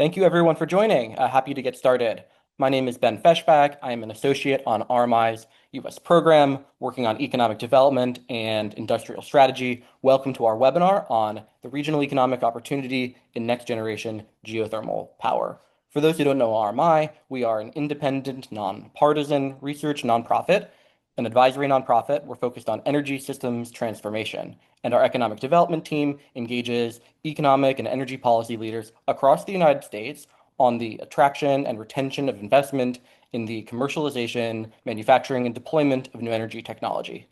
Thank you everyone for joining. Happy to get started. My name is Ben Feshbach. I am an associate on RMI's U.S. program working on economic development and industrial strategy. Welcome to our webinar on the regional economic opportunity in next generation geothermal power. For those who don't know RMI, we are an independent, nonpartisan research nonprofit, an advisory nonprofit. We're focused on energy systems transformation, and our economic development team engages economic and energy policy leaders across the United States on the attraction and retention of investment in the commercialization, manufacturing, and deployment of new energy technology.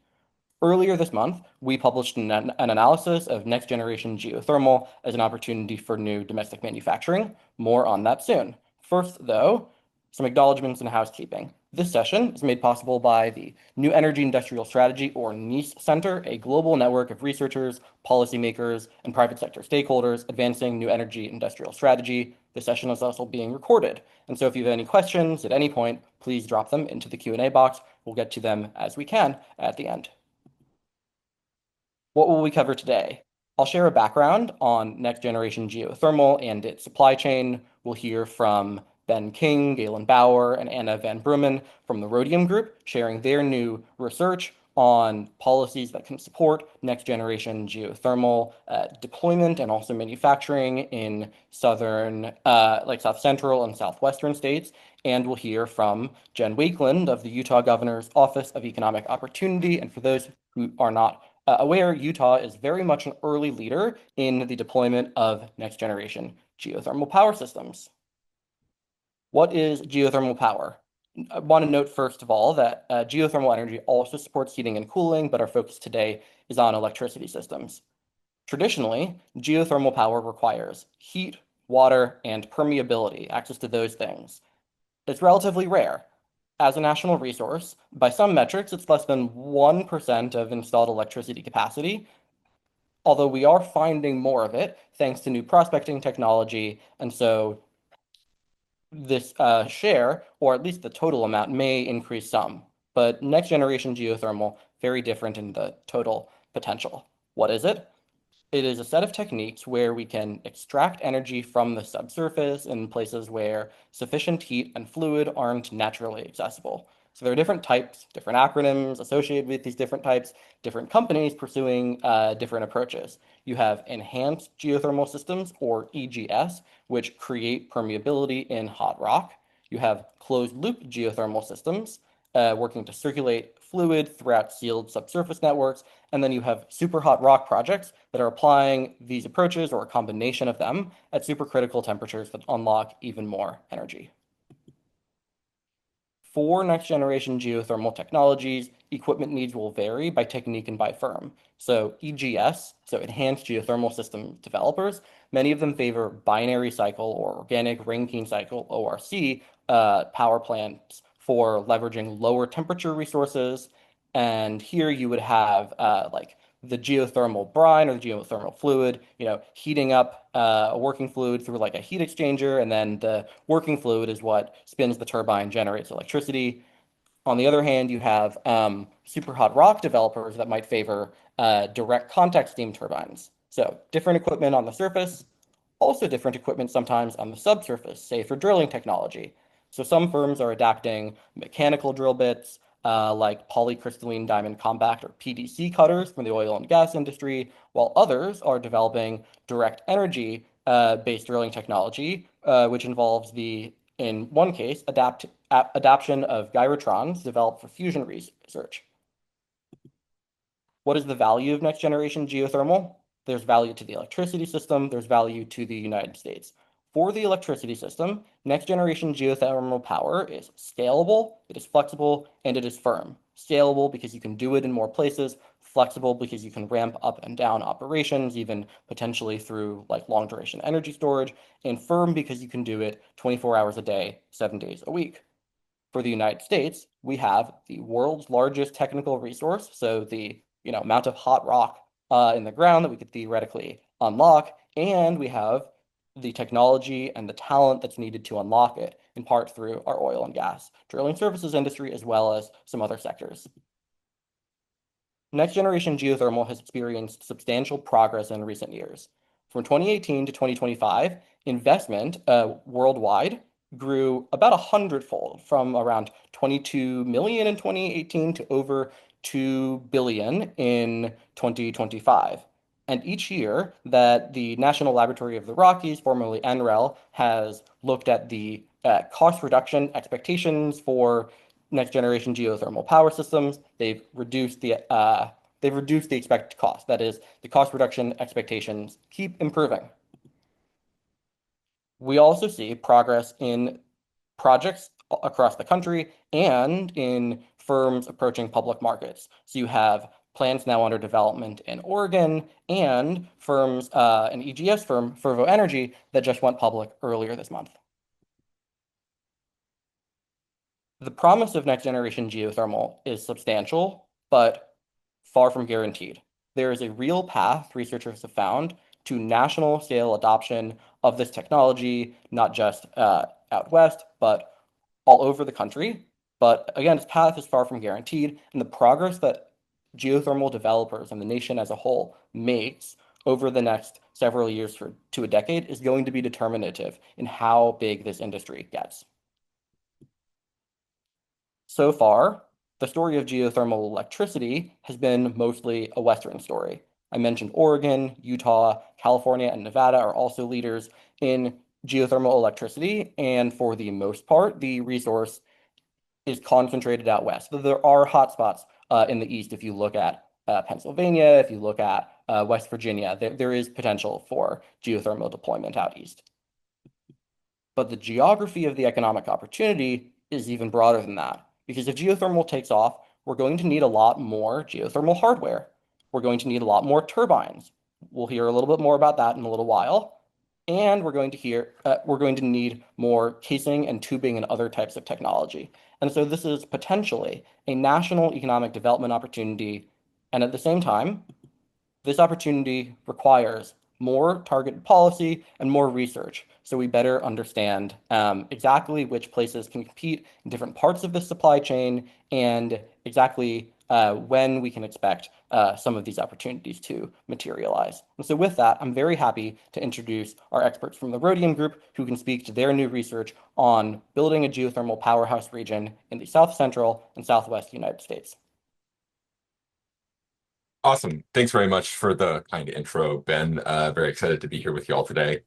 Earlier this month, we published an analysis of next generation geothermal as an opportunity for new domestic manufacturing. More on that soon. First, though, some acknowledgements and housekeeping. This session is made possible by the New Energy Industrial Strategy, or NEIS Center, a global network of researchers, policymakers, and private sector stakeholders advancing new energy industrial strategy. This session is also being recorded, and so if you have any questions at any point, please drop them into the Q&A box. We'll get to them as we can at the end. What will we cover today? I'll share a background on next generation geothermal and its supply chain. We'll hear from Ben King, Galen Bauer, and Anna Van Brummen from the Rhodium Group, sharing their new research on policies that can support next generation geothermal deployment and also manufacturing in southern, like South Central and Southwestern states. And we'll hear from Jen Wakeland of the Utah Governor's Office of Economic Opportunity. And for those who are not aware, Utah is very much an early leader in the deployment of next generation geothermal power systems. What is geothermal power? I want to note, first of all, that geothermal energy also supports heating and cooling, but our focus today is on electricity systems. Traditionally, geothermal power requires heat, water, and permeability, access to those things. It's relatively rare. As a national resource, by some metrics, it's less than 1% of installed electricity capacity, although we are finding more of it thanks to new prospecting technology, and so this share, or at least the total amount, may increase some. But next generation geothermal, very different in the total potential. What is it? It is a set of techniques where we can extract energy from the subsurface in places where sufficient heat and fluid aren't naturally accessible. So there are different types, different acronyms associated with these different types, different companies pursuing different approaches. You have enhanced geothermal systems, or EGS, which create permeability in hot rock. You have closed-loop geothermal systems, working to circulate fluid throughout sealed subsurface networks. And then you have super hot rock projects that are applying these approaches, or a combination of them, at supercritical temperatures that unlock even more energy. For next generation geothermal technologies, equipment needs will vary by technique and by firm. So EGS, so enhanced geothermal system developers, many of them favor binary cycle or organic Rankine cycle, ORC, power plants for leveraging lower temperature resources. And here you would have like the geothermal brine or the geothermal fluid, heating up a working fluid through like a heat exchanger, and then the working fluid is what spins the turbine, generates electricity. On the other hand, you have super hot rock developers that might favor direct contact steam turbines. So different equipment on the surface, also different equipment sometimes on the subsurface, say for drilling technology. So some firms are adapting mechanical drill bits, like polycrystalline diamond compact, or PDC cutters from the oil and gas industry, while others are developing direct energy based drilling technology, which involves in one case, adaptation of gyrotrons developed for fusion research. What is the value of next generation geothermal? There's value to the electricity system, there's value to the United States. For the electricity system, next generation geothermal power is scalable, it is flexible, and it is firm. Scalable because you can do it in more places, flexible because you can ramp up and down operations, even potentially through like long duration energy storage, and firm because you can do it 24 hours a day, 7 days a week. For the United States, we have the world's largest technical resource, so the amount of hot rock in the ground that we could theoretically unlock, and we have the technology and the talent that's needed to unlock it, in part through our oil and gas drilling services industry, as well as some other sectors. Next generation geothermal has experienced substantial progress in recent years. From 2018 to 2025, investment worldwide grew about 100-fold from around 22 million in 2018 to over 2 billion in 2025. And each year that the National Laboratory of the Rockies, formerly NREL, has looked at the cost reduction expectations for next generation geothermal power systems, they've reduced the expected cost. That is, the cost reduction expectations keep improving. We also see progress in projects across the country and in firms approaching public markets. So you have plants now under development in Oregon and firms, an EGS firm, Fervo Energy, that just went public earlier this month. The promise of next generation geothermal is substantial, but far from guaranteed. There is a real path researchers have found to national scale adoption of this technology, not just out west, but all over the country. But again, its path is far from guaranteed, and the progress that geothermal developers and the nation as a whole makes over the next several years to a decade is going to be determinative in how big this industry gets. So far, the story of geothermal electricity has been mostly a Western story. I mentioned Oregon, Utah, California, and Nevada are also leaders in geothermal electricity, and for the most part, the resource is concentrated out west. So there are hotspots in the east if you look at Pennsylvania, if you look at West Virginia, there is potential for geothermal deployment out east. But the geography of the economic opportunity is even broader than that. Because if geothermal takes off, we're going to need a lot more geothermal hardware. We're going to need a lot more turbines. We'll hear a little bit more about that in a little while. And we're going to need more casing and tubing and other types of technology. And so this is potentially a national economic development opportunity. And at the same time, this opportunity requires more targeted policy and more research, so we better understand exactly which places can compete in different parts of the supply chain and exactly when we can expect some of these opportunities to materialize. And so with that, I'm very happy to introduce our experts from the Rhodium Group who can speak to their new research on building a geothermal powerhouse region in the South Central and Southwest United States. Awesome. Thanks very much for the kind intro, Ben. Very excited to be here with you all today.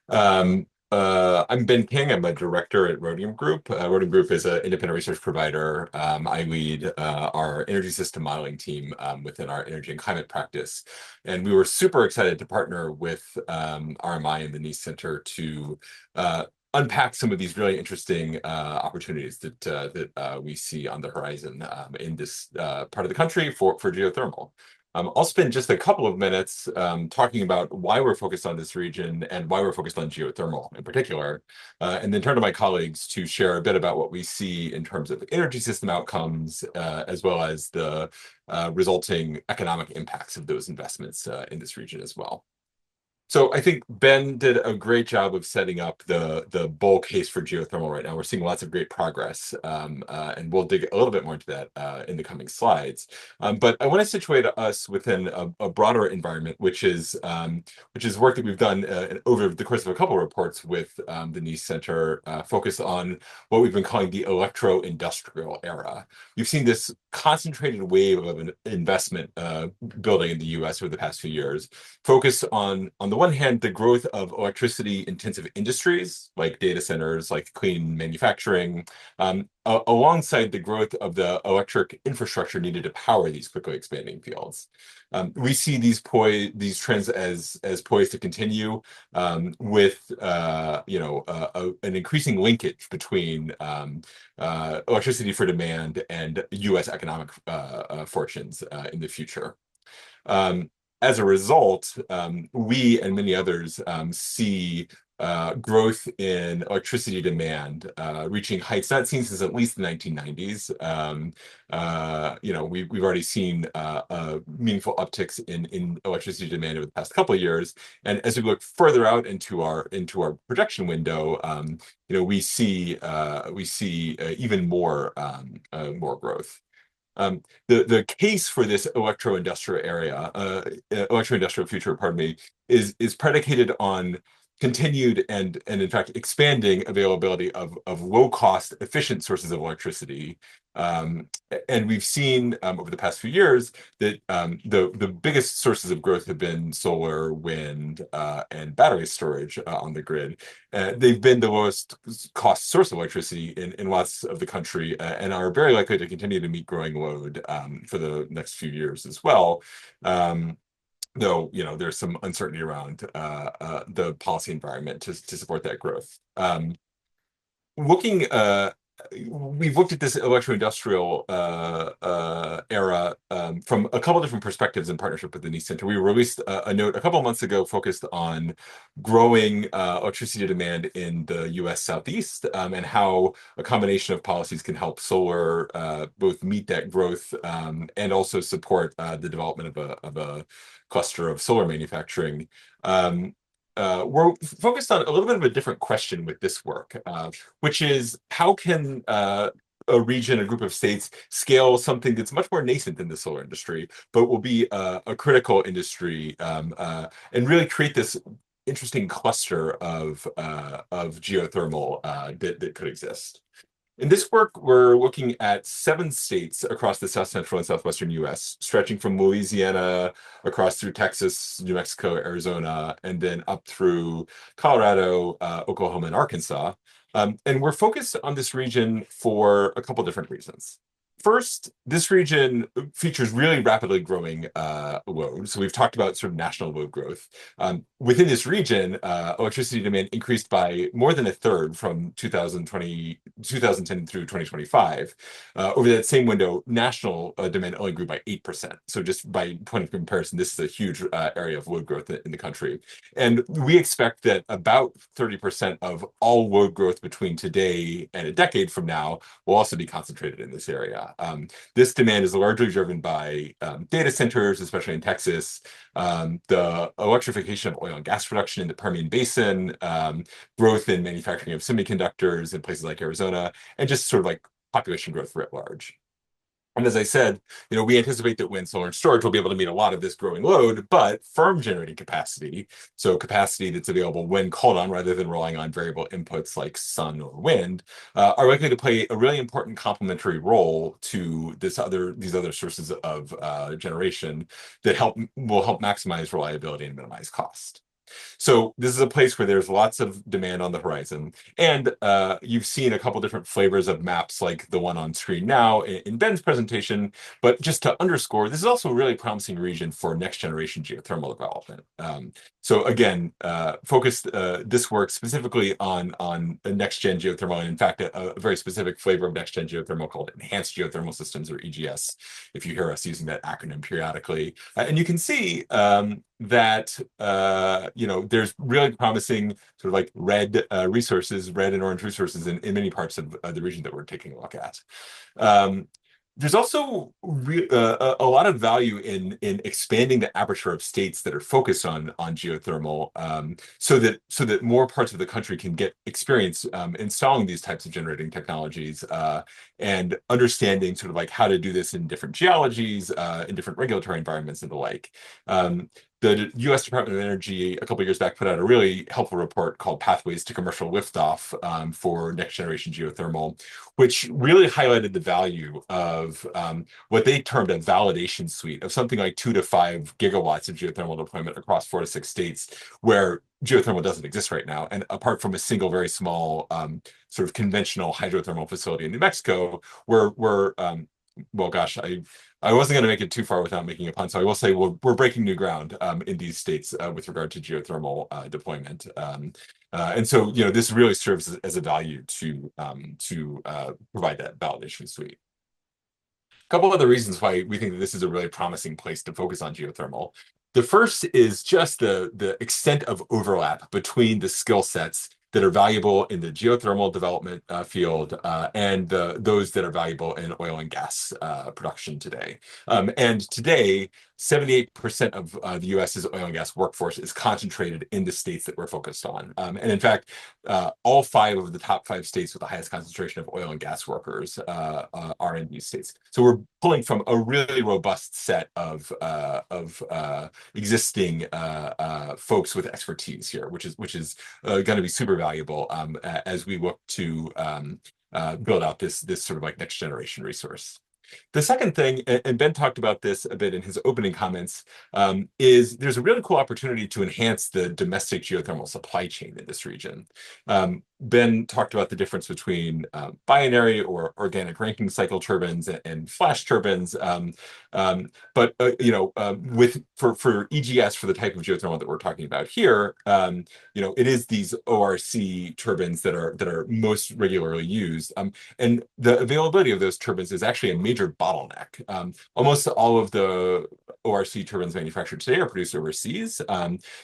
I'm Ben King. I'm a director at Rhodium Group. Rhodium Group is an independent research provider. I lead our energy system modeling team within our energy and climate practice. And we were super excited to partner with RMI and the NEAS Center to unpack some of these really interesting opportunities that we see on the horizon in this part of the country for geothermal. I'll spend just a couple of minutes talking about why we're focused on this region and why we're focused on geothermal in particular, and then turn to my colleagues to share a bit about what we see in terms of energy system outcomes, as well as the resulting economic impacts of those investments in this region as well. So I think Ben did a great job of setting up the bull case for geothermal right now. We're seeing lots of great progress, and we'll dig a little bit more into that in the coming slides. But I want to situate us within a broader environment, which is work that we've done over the course of a couple of reports with the NEAS Center, focused on what we've been calling the electro-industrial era. You've seen this concentrated wave of an investment building in the U.S. over the past few years, focused on the one hand, the growth of electricity-intensive industries like data centers, like clean manufacturing, alongside the growth of the electric infrastructure needed to power these quickly expanding fields. We see these trends as poised to continue with an increasing linkage between electricity for demand and U.S. economic fortunes in the future. As a result, we and many others see growth in electricity demand reaching heights not seen since at least the 1990s. We've already seen meaningful upticks in electricity demand over the past couple of years, and as we look further out into our projection window, we see even more growth. The case for this electro-industrial future, is predicated on continued and in fact expanding availability of low cost efficient sources of electricity. Um, and we've seen over the past few years that the biggest sources of growth have been solar, wind, and battery storage on the grid. They've been the lowest cost source of electricity in lots of the country, and are very likely to continue to meet growing load for the next few years as well. Um, though, there's some uncertainty around the policy environment to support that growth. Looking We've looked at this electro-industrial era from a couple different perspectives in partnership with the Nice Center. We released a note a couple months ago focused on growing electricity demand in the U.S. Southeast, and how a combination of policies can help solar both meet that growth and also support the development of a cluster of solar manufacturing. We're focused on a little bit of a different question with this work, which is how can a region, a group of states, scale something that's much more nascent in the solar industry, but will be a critical industry, and really create this interesting cluster of geothermal that could exist. In this work, we're looking at 7 states across the south central and southwestern US, stretching from Louisiana across through Texas, New Mexico, Arizona, and then up through Colorado, Oklahoma, and Arkansas. And we're focused on this region for a couple different reasons. First, this region features really rapidly growing load. So we've talked about sort of national load growth. Within this region, electricity demand increased by more than a third from 2010 through 2025. Over that same window, national demand only grew by 8%. So just by point of comparison, this is a huge area of load growth in the country. And we expect that about 30% of all load growth between today and a decade from now will also be concentrated in this area. This demand is largely driven by data centers, especially in Texas, the electrification of oil and gas production in the Permian Basin, growth in manufacturing of semiconductors in places like Arizona, and just sort of like population growth writ large. And as I said, we anticipate that wind, solar, and storage will be able to meet a lot of this growing load, but firm generating capacity, so capacity that's available when called on rather than relying on variable inputs like sun or wind, are likely to play a really important complementary role to these other sources of generation that will help maximize reliability and minimize cost. So this is a place where there's lots of demand on the horizon. And you've seen a couple different flavors of maps like the one on screen now in Ben's presentation. But just to underscore, this is also a really promising region for next generation geothermal development. So again, focused this work specifically on a next gen geothermal, and in fact, a very specific flavor of next gen geothermal called enhanced geothermal systems, or EGS, if you hear us using that acronym periodically. And you can see that there's really promising sort of like red and orange resources in many parts of the region that we're taking a look at. Um, there's also a lot of value in expanding the aperture of states that are focused on geothermal, so that more parts of the country can get experience installing these types of generating technologies, and understanding sort of like how to do this in different geologies, in different regulatory environments and the like. The U.S. Department of Energy a couple of years back put out a really helpful report called Pathways to Commercial Liftoff for next generation geothermal, which really highlighted the value of what they termed a validation suite of something like 2 to 5 gigawatts of geothermal deployment across 4 to 6 states where geothermal doesn't exist right now. And apart from a single very small sort of conventional hydrothermal facility in New Mexico, we're well, gosh, I wasn't going to make it too far without making a pun, so I will say we're breaking new ground in these states with regard to geothermal deployment. And so, this really serves as a value to provide that validation suite. A couple other reasons why we think that this is a really promising place to focus on geothermal. The first is just the extent of overlap between the skill sets that are valuable in the geothermal development field and those that are valuable in oil and gas production today. And today, 78% of the US's oil and gas workforce is concentrated in the states that we're focused on. And in fact, all five of the top five states with the highest concentration of oil and gas workers are in these states. So we're pulling from a really robust set of existing folks with expertise here, which is going to be super valuable as we look to build out this sort of like next generation resource. The second thing, and Ben talked about this a bit in his opening comments, is there's a really cool opportunity to enhance the domestic geothermal supply chain in this region. Ben talked about the difference between binary or organic Rankine cycle turbines and flash turbines. But for EGS, for the type of geothermal that we're talking about here, it is these ORC turbines that are most regularly used. And the availability of those turbines is actually a major bottleneck. Almost all of the ORC turbines manufactured today are produced overseas.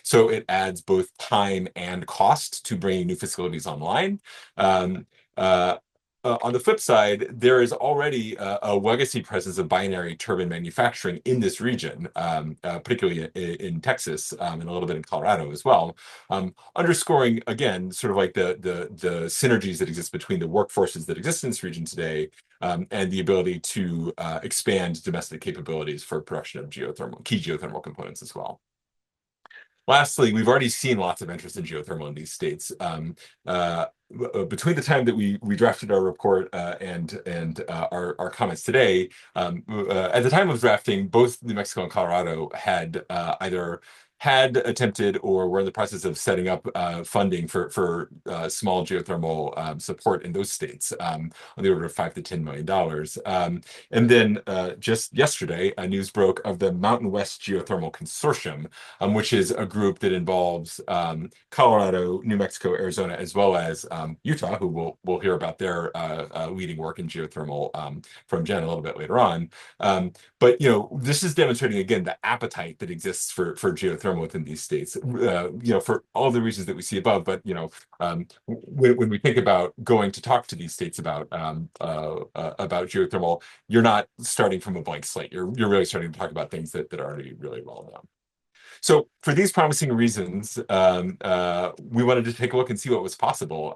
So it adds both time and cost to bringing new facilities online. Um, uh, on the flip side, there is already a legacy presence of binary turbine manufacturing in this region, particularly in Texas and a little bit in Colorado as well, underscoring again sort of like the synergies that exist between the workforces that exist in this region today and the ability to expand domestic capabilities for production of key geothermal components as well. Lastly, we've already seen lots of interest in geothermal in these states. Between the time that we drafted our report and our comments today, at the time of drafting, both New Mexico and Colorado had either had attempted or were in the process of setting up funding for small geothermal support in those states on the order of $5 to $10 million. And then just yesterday, news broke of the Mountain West Geothermal Consortium, which is a group that involves Colorado, New Mexico, Arizona, as well as Utah, who we'll hear about their leading work in geothermal from Jen a little bit later on. But this is demonstrating again the appetite that exists for geothermal within these states. For all the reasons that we see above. But when we think about going to talk to these states about geothermal, you're not starting from a blank slate. You're really starting to talk about things that are already really well known. So for these promising reasons, we wanted to take a look and see what was possible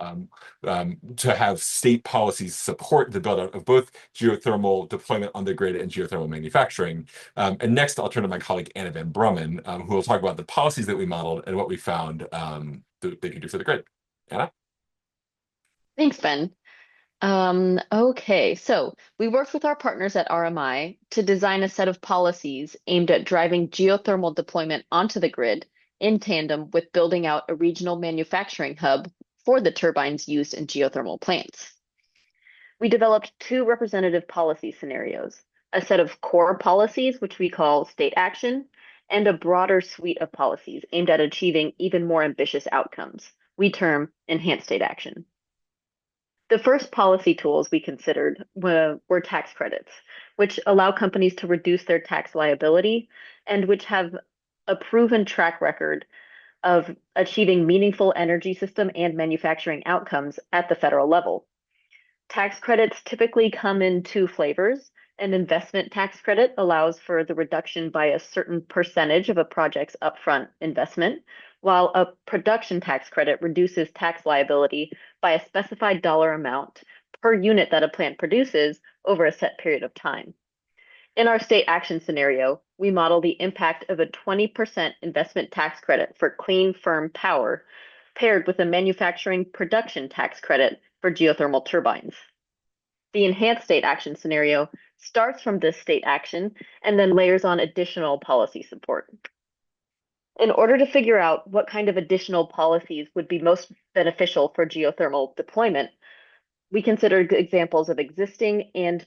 to have state policies support the build-out of both geothermal deployment on the grid and geothermal manufacturing. And next, I'll turn to my colleague, Anna Van Brummen, who will talk about the policies that we modeled and what we found that they can do for the grid. Anna? Thanks, Ben. Okay, so we worked with our partners at RMI to design a set of policies aimed at driving geothermal deployment onto the grid in tandem with building out a regional manufacturing hub for the turbines used in geothermal plants. We developed two representative policy scenarios, a set of core policies, which we call state action, and a broader suite of policies aimed at achieving even more ambitious outcomes, we term enhanced state action. The first policy tools we considered were tax credits, which allow companies to reduce their tax liability and which have a proven track record of achieving meaningful energy system and manufacturing outcomes at the federal level. Tax credits typically come in two flavors. An investment tax credit allows for the reduction by a certain percentage of a project's upfront investment, while a production tax credit reduces tax liability by a specified dollar amount per unit that a plant produces over a set period of time. In our state action scenario, we model the impact of a 20% investment tax credit for clean, firm power paired with a manufacturing production tax credit for geothermal turbines. The enhanced state action scenario starts from this state action and then layers on additional policy support. In order to figure out what kind of additional policies would be most beneficial for geothermal deployment, we considered examples of existing and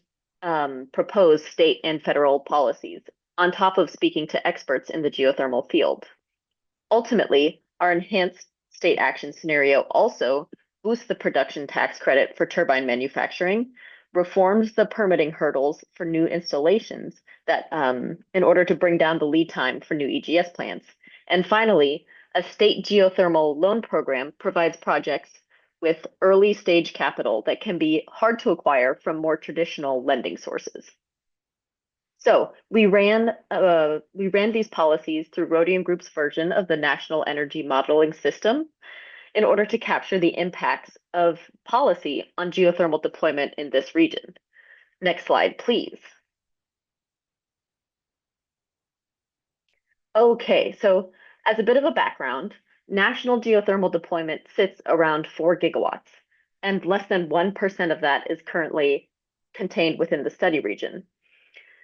proposed state and federal policies, on top of speaking to experts in the geothermal field. Ultimately, our enhanced state action scenario also boosts the production tax credit for turbine manufacturing, reforms the permitting hurdles for new installations that in order to bring down the lead time for new EGS plants. And finally, a state geothermal loan program provides projects with early stage capital that can be hard to acquire from more traditional lending sources. So we ran these policies through Rhodium Group's version of the National Energy Modeling System in order to capture the impacts of policy on geothermal deployment in this region. Next slide, please. Okay, so as a bit of a background, national geothermal deployment sits around 4 gigawatts, and less than 1% of that is currently contained within the study region.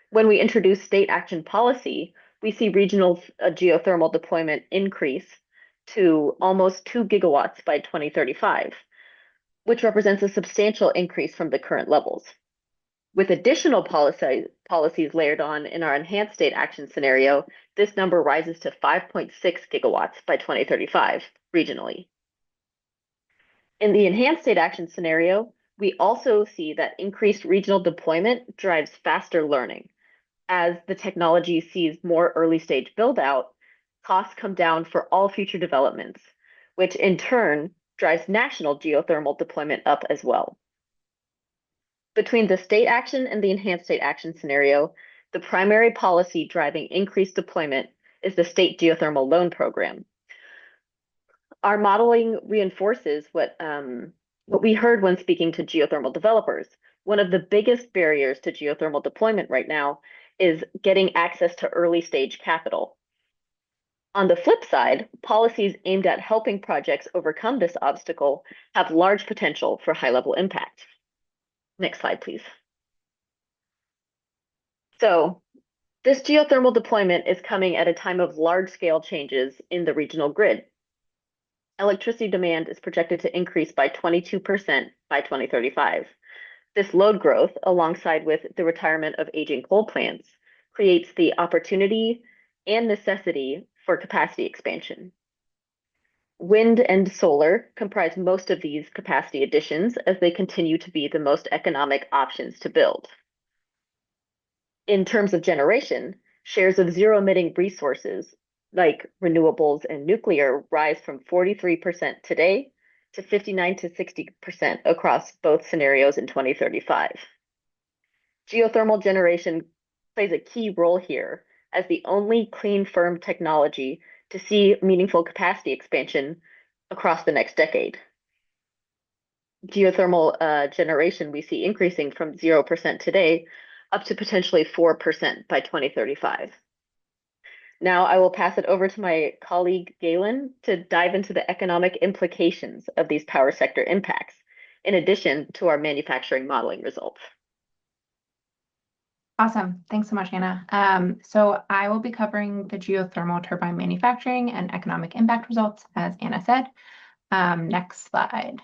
When we introduce state action policy, we see regional geothermal deployment increase to almost 2 gigawatts by 2035, which represents a substantial increase from the current levels. With additional policies layered on in our enhanced state action scenario, this number rises to 5.6 gigawatts by 2035 regionally. In the enhanced state action scenario, we also see that increased regional deployment drives faster learning. As the technology sees more early stage build out, costs come down for all future developments, which in turn drives national geothermal deployment up as well. Between the state action and the enhanced state action scenario, the primary policy driving increased deployment is the State Geothermal Loan Program. Our modeling reinforces what we heard when speaking to geothermal developers. One of the biggest barriers to geothermal deployment right now is getting access to early stage capital. On the flip side, policies aimed at helping projects overcome this obstacle have large potential for high-level impact. Next slide, please. So this geothermal deployment is coming at a time of large-scale changes in the regional grid. Electricity demand is projected to increase by 22% by 2035. This load growth, alongside with the retirement of aging coal plants, creates the opportunity and necessity for capacity expansion. Wind and solar comprise most of these capacity additions as they continue to be the most economic options to build. In terms of generation, shares of zero-emitting resources like renewables and nuclear rise from 43% today to 59 to 60% across both scenarios in 2035. Geothermal generation plays a key role here as the only clean, firm technology to see meaningful capacity expansion across the next decade. Geothermal generation we see increasing from 0% today up to potentially 4% by 2035. Now I will pass it over to my colleague Galen to dive into the economic implications of these power sector impacts, in addition to our manufacturing modeling results. Awesome. Thanks so much, Anna. So I will be covering the geothermal turbine manufacturing and economic impact results, as Anna said. Next slide.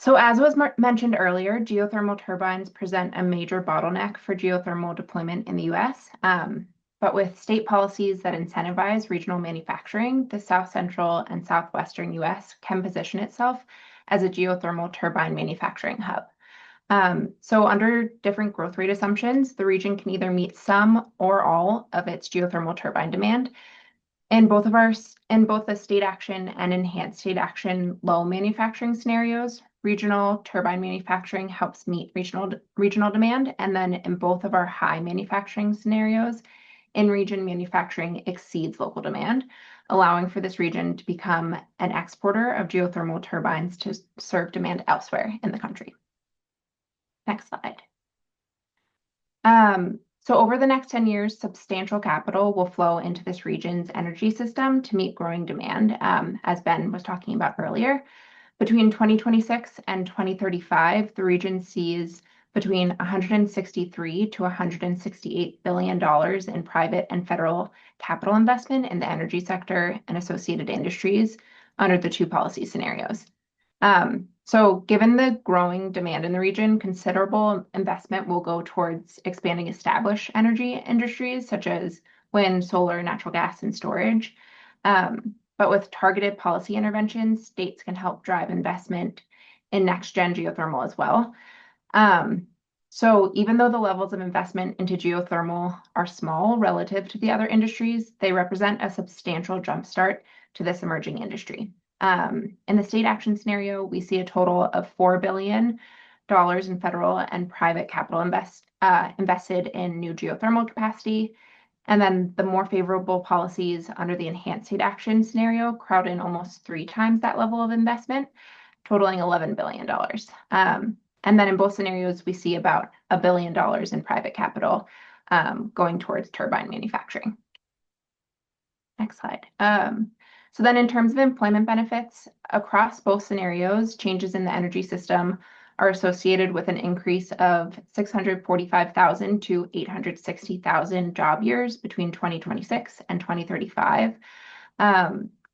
So as was mentioned earlier, geothermal turbines present a major bottleneck for geothermal deployment in the US. But with state policies that incentivize regional manufacturing, the South Central and Southwestern US can position itself as a geothermal turbine manufacturing hub. So under different growth rate assumptions, the region can either meet some or all of its geothermal turbine demand. In both the state action and enhanced state action low manufacturing scenarios, regional turbine manufacturing helps meet regional demand. And then in both of our high manufacturing scenarios, in-region manufacturing exceeds local demand, allowing for this region to become an exporter of geothermal turbines to serve demand elsewhere in the country. Next slide. So over the next 10 years, substantial capital will flow into this region's energy system to meet growing demand, as Ben was talking about earlier. Between 2026 and 2035, the region sees between $163 to $168 billion in private and federal capital investment in the energy sector and associated industries under the two policy scenarios. So given the growing demand in the region, considerable investment will go towards expanding established energy industries such as wind, solar, natural gas, and storage. But with targeted policy interventions, states can help drive investment in next-gen geothermal as well. So even though the levels of investment into geothermal are small relative to the other industries, they represent a substantial jumpstart to this emerging industry. In the state action scenario, we see a total of $4 billion in federal and private capital invested in new geothermal capacity. And then the more favorable policies under the enhanced state action scenario crowd in almost 3 times that level of investment, totaling $11 billion. And then in both scenarios, we see about $1 billion in private capital going towards turbine manufacturing. Next slide. So then in terms of employment benefits, across both scenarios, changes in the energy system are associated with an increase of 645,000 to 860,000 job years between 2026 and 2035.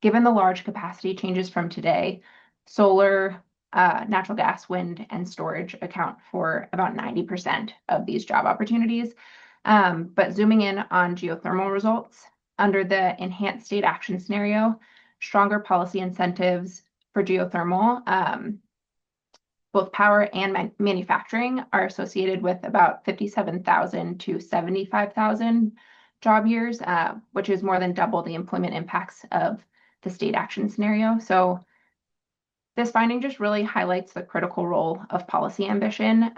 Given the large capacity changes from today, solar, natural gas, wind, and storage account for about 90% of these job opportunities. But zooming in on geothermal results, under the enhanced state action scenario, stronger policy incentives for geothermal, both power and manufacturing, are associated with about 57,000 to 75,000 job years, which is more than double the employment impacts of the state action scenario. So this finding just really highlights the critical role of policy ambition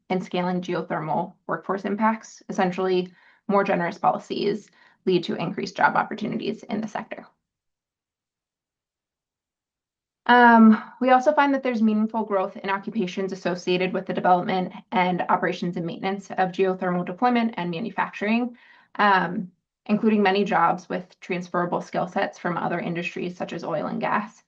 in scaling geothermal workforce impacts. Essentially, more generous policies lead to increased job opportunities in the sector. We also find that there's meaningful growth in occupations associated with the development and operations and maintenance of geothermal deployment and manufacturing, including many jobs with transferable skill sets from other industries such as oil and gas.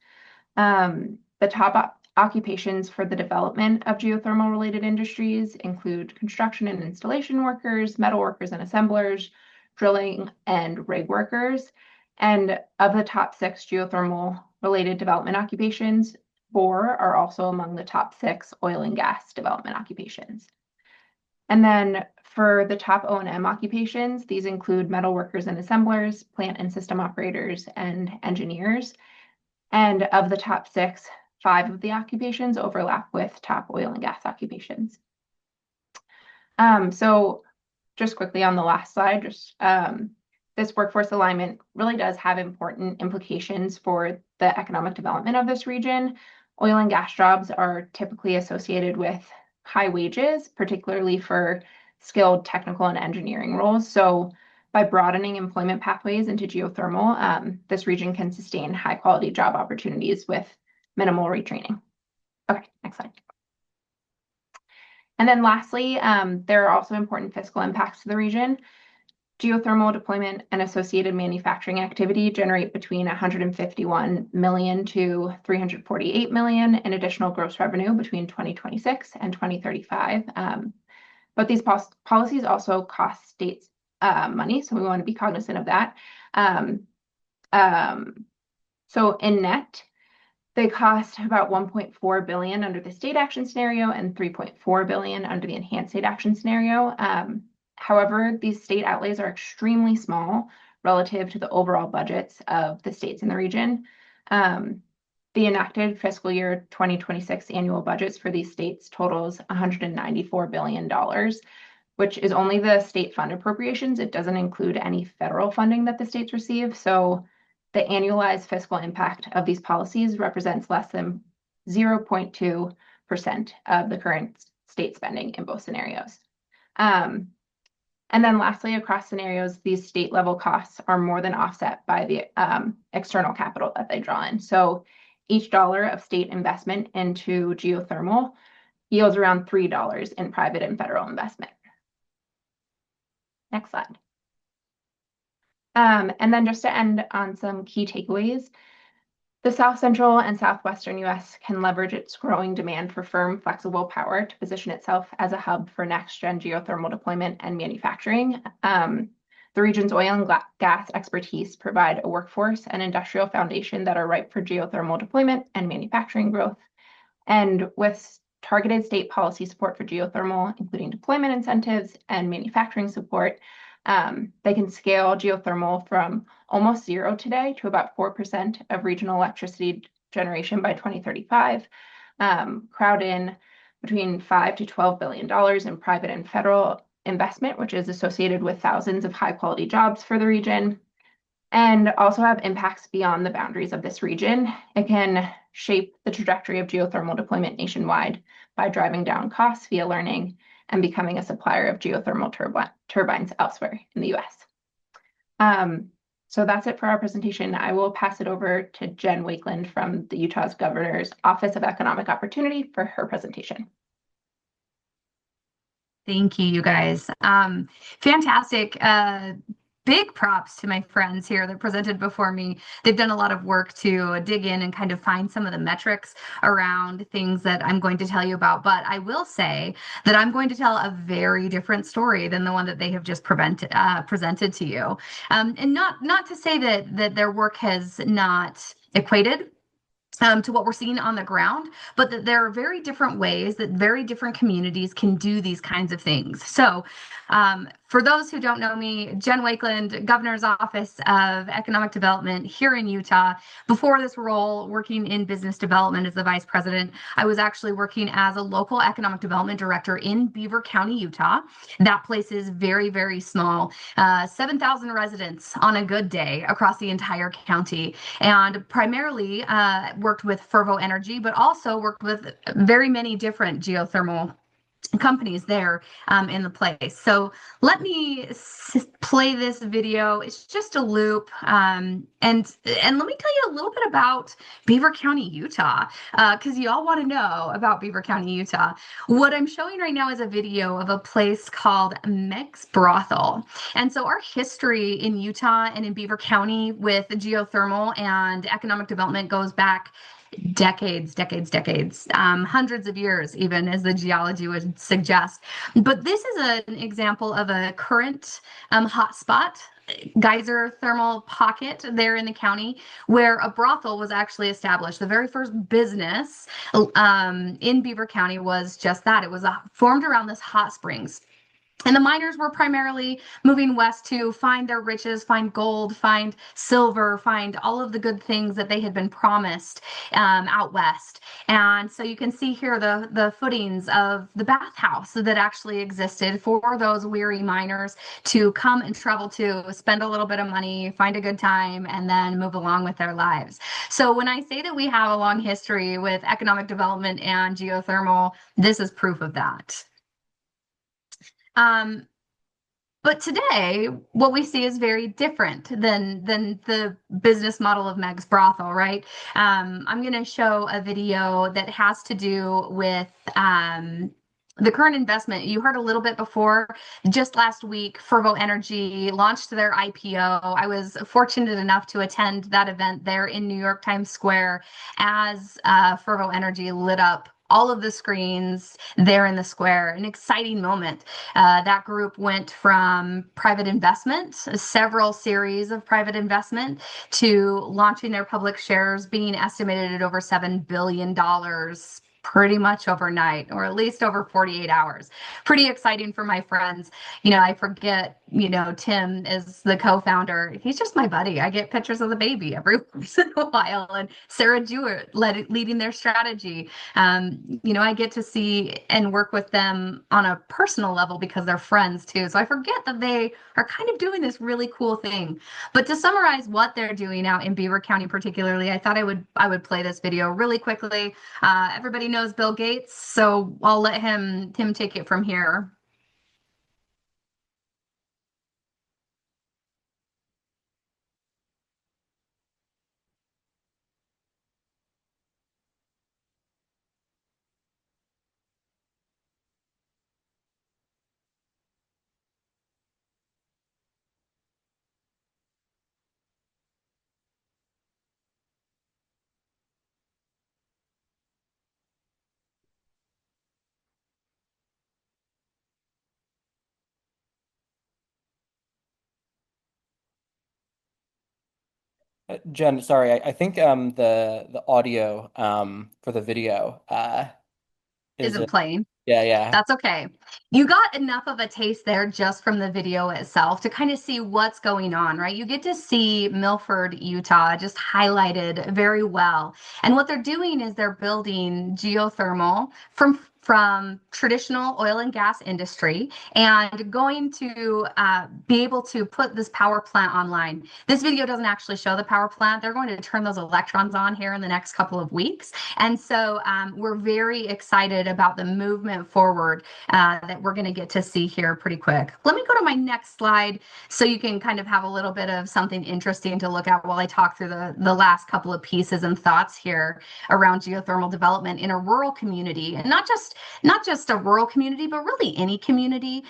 The top occupations for the development of geothermal-related industries include construction and installation workers, metal workers and assemblers, drilling and rig workers. And of the top 6 geothermal-related development occupations, 4 are also among the top 6 oil and gas development occupations. And then for the top O&M occupations, these include metal workers and assemblers, plant and system operators, and engineers. And of the top 6, 5 of the occupations overlap with top oil and gas occupations. So just quickly on the last slide, this workforce alignment really does have important implications for the economic development of this region. Oil and gas jobs are typically associated with high wages, particularly for skilled technical and engineering roles. So by broadening employment pathways into geothermal, this region can sustain high quality job opportunities with minimal retraining. Okay, next slide. And then lastly, there are also important fiscal impacts to the region. Geothermal deployment and associated manufacturing activity generate between 151 million to 348 million in additional gross revenue between 2026 and 2035. But these policies also cost states money, so we want to be cognizant of that. So in net, they cost about 1.4 billion under the state action scenario and 3.4 billion under the enhanced state action scenario. However, these state outlays are extremely small relative to the overall budgets of the states in the region. The enacted fiscal year 2026 annual budgets for these states totals $194 billion, which is only the state fund appropriations. It doesn't include any federal funding that the states receive. So the annualized fiscal impact of these policies represents less than 0.2% of the current state spending in both scenarios. And then lastly, across scenarios, these state level costs are more than offset by the external capital that they draw in. So each dollar of state investment into geothermal yields around $3 in private and federal investment. Next slide. And then just to end on some key takeaways, the South Central and Southwestern U.S. can leverage its growing demand for firm, flexible power to position itself as a hub for next-gen geothermal deployment and manufacturing. The region's oil and gas expertise provide a workforce and industrial foundation that are ripe for geothermal deployment and manufacturing growth. And with targeted state policy support for geothermal, including deployment incentives and manufacturing support, they can scale geothermal from almost 0 today to about 4% of regional electricity generation by 2035, crowd in between $5 to $12 billion in private and federal investment, which is associated with thousands of high-quality jobs for the region, and also have impacts beyond the boundaries of this region. It can shape the trajectory of geothermal deployment nationwide by driving down costs via learning and becoming a supplier of geothermal turbines elsewhere in the US. So that's it for our presentation. I will pass it over to Jen Wakeland from the Utah's Governor's Office of Economic Opportunity for her presentation. Thank you, you guys. Fantastic. Big props to my friends here that presented before me. They've done a lot of work to dig in and kind of find some of the metrics around things that I'm going to tell you about. But I will say that I'm going to tell a very different story than the one that they have just presented to you. And not to say that their work has not equated to what we're seeing on the ground, but that there are very different ways that very different communities can do these kinds of things. So for those who don't know me, Jen Wakeland, Governor's Office of Economic Development here in Utah. Before this role, working in business development as the vice president, I was actually working as a local economic development director in Beaver County, Utah. That place is very, very small, 7,000 residents on a good day across the entire county, and primarily worked with Fervo Energy, but also worked with very many different geothermal companies there in the place. So let me play this video. It's just a loop. And let me tell you a little bit about Beaver County, Utah, because you all want to know about Beaver County, Utah. What I'm showing right now is a video of a place called Meg's Brothel. And so our history in Utah and in Beaver County with geothermal and economic development goes back decades, hundreds of years, even as the geology would suggest. But this is an example of a current hotspot, geyser thermal pocket there in the county where a brothel was actually established. The very first business in Beaver County was just that. It was formed around this hot springs. And the miners were primarily moving west to find their riches, find gold, find silver, find all of the good things that they had been promised out west. And so you can see here the footings of the bathhouse that actually existed for those weary miners to come and travel to, spend a little bit of money, find a good time, and then move along with their lives. So when I say that we have a long history with economic development and geothermal, this is proof of that. But today, what we see is very different than the business model of Meg's Brothel, right? I'm going to show a video that has to do with the current investment. You heard a little bit before. Just last week, Fervo Energy launched their IPO. I was fortunate enough to attend that event there in New York Times Square as Fervo Energy lit up all of the screens there in the square. An exciting moment. That group went from private investment, several series of private investment, to launching their public shares being estimated at over $7 billion pretty much overnight, or at least over 48 hours. Pretty exciting for my friends. I forget, Tim is the co-founder. He's just my buddy. I get pictures of the baby every once in a while, and Sarah Jewett leading their strategy. I get to see and work with them on a personal level because they're friends too. So I forget that they are kind of doing this really cool thing. But to summarize what they're doing out in Beaver County particularly, I thought I would play this video really quickly. Everybody knows Bill Gates, so I'll let him take it from here. Jen, sorry, I think the audio for the video Isn't playing. Yeah. That's okay. You got enough of a taste there just from the video itself to kind of see what's going on, right? You get to see Milford, Utah, just highlighted very well. And what they're doing is they're building geothermal from from traditional oil and gas industry and going to be able to put this power plant online. This video doesn't actually show the power plant. They're going to turn those electrons on here in the next couple of weeks. And so we're very excited about the movement forward that we're going to get to see here pretty quick. Let me go to my next slide so you can kind of have a little bit of something interesting to look at while I talk through the last couple of pieces and thoughts here around geothermal development in a rural community, and not just a rural community, but really any community.